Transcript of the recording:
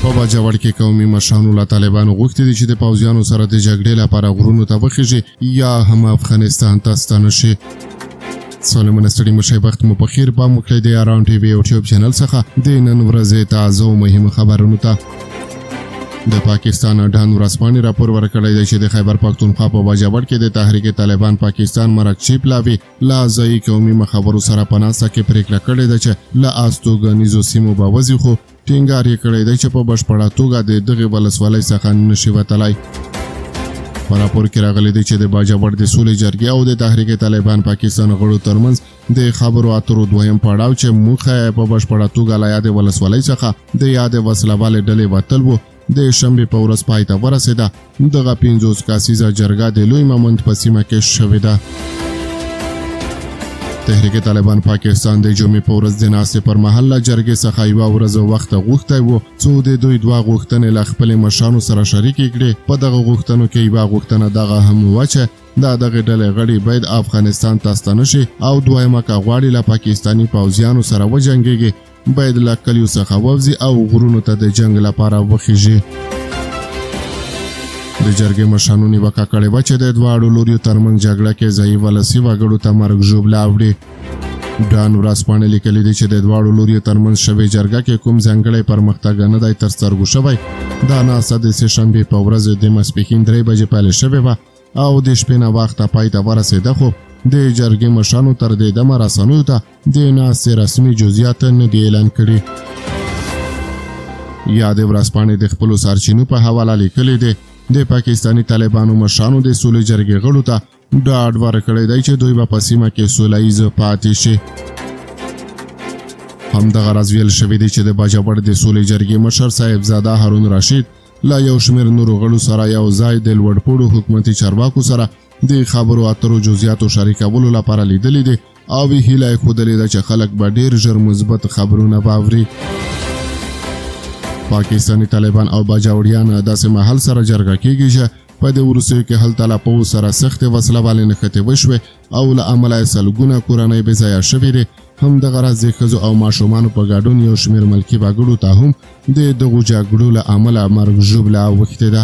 په باجوړ کې قومي مشرانو له طالبانو غوښتي دي چې د پوځیانو سره د جګړې لپاره غرونو ته وخیژي یا هم افغانستان ته ستانه شي. سلیمان ستړي مشي وخت مو په خیر په مکړه د اراوند ټي وی یوټیوب چینل څخه د نن ورځې تازه او مهم خبرونو ته. د پاکستان اډان ورځپاڼې راپور ورکړی دی چې د خیبر پښتونخوا په باجوړ کې د تحریک طالبان پاکستان مرکچی پلاوي لا ځایي قومي مخابرو سره په ناسته کې پریکړه کړې ده چې له استوګنیزو سیمو به وځي، خو ټینګار یې کړی دی چې په بشپړه توګه د دغې ولسوالۍ څخه نشي وتلی. په راپور کې راغلی دی چې د باجوړ د سولې جرګې او د تحریک طالبان پاکستان غړو ترمنځ د خبرو اترو دویم پړاو چې موخه په بشپړه توګه له یادې ولسوالۍ څخه د یادې وسلوالې ډلې وتل و د شنبې په ورځ پای ته ورسېده. دغه 50 کسیزه جرګه د لوی مامند په سیمه کې شوې ده. تحریک طالبان پاکستان د جمعې په ورځ د ناستې پر مهال له جرګې څخه یوه ورځ وخت غوښتی و څو د دوی دوه غوښتنې له خپلې مشرانو سره شریکې کړې. په دغه غوښتنو کې یوه غوښتنه دغه هم وه چې دا دغه ډلې غړي باید افغانستان ته ستانه شي، او دویمه که غواړي له پاکستاني پوځیانو سره وجنګېږي باید له کلیو څخه ووځي او غرونو ته د جنګ لپاره وخیژي. د جرګې مشرانو نیوکه کړې وه چې د دواړو لوریو ترمنځ جګړه کې ځایي ولسي وګړو ته مرګ ژوبله اوړي. ډان ورځپاڼې لیکلي دي چې د دواړو لوریو ترمنځ شوې جرګه کې کوم ځانګړی پرمختګ نه دی تر سترګو شوی. دا ناسته د سهشنبې په ورځ د ماسپښین 3 بجې پیل شوې وه او د شپې نه وخته پای ته ورسېده، خو د جرګې مشرانو تر دې دمه رسنیو ته د ناستې رسمي جزئیات نه دي اعلان کړي. یادې ورځپاڼې د خپلو سرچینو په حواله لیکلي دي د پاکستاني طالبانو مشرانو د سولې جرګې غړو ته ډاډ ورکړی دی چې دوی به په سیمه کې سوله ییز پاتې شي. همدغه راز ویل شوي دي چې د باجوړ د سولې جرګې مشر صاحبزاده هارون راشد له یو شمېر نورو غړو سره یو ځای د لوړپوړو حکومتي چارواکو سره د خبرو اترو جزئیاتو شریکولو لپاره لیدلې دي او هیله یې ښودلې ده چې خلک به ډېر ژر مثبت خبرونه واوري. پاکستاني طالبان او باجوړیان داسې مهال سره جرګه کېږي چې په دې وروستیو کې هلته له پوځ سره سختې وسلوالې نښتې وشوې او له امله یې سلګونه کورنۍ بېځایه شوې دي. همدغه راز د ښځو او ماشومانو په ګډون یو شمېر ملکي وګړو ته هم د دغو جګړو له امله مرګ ژوبله اوښتې ده.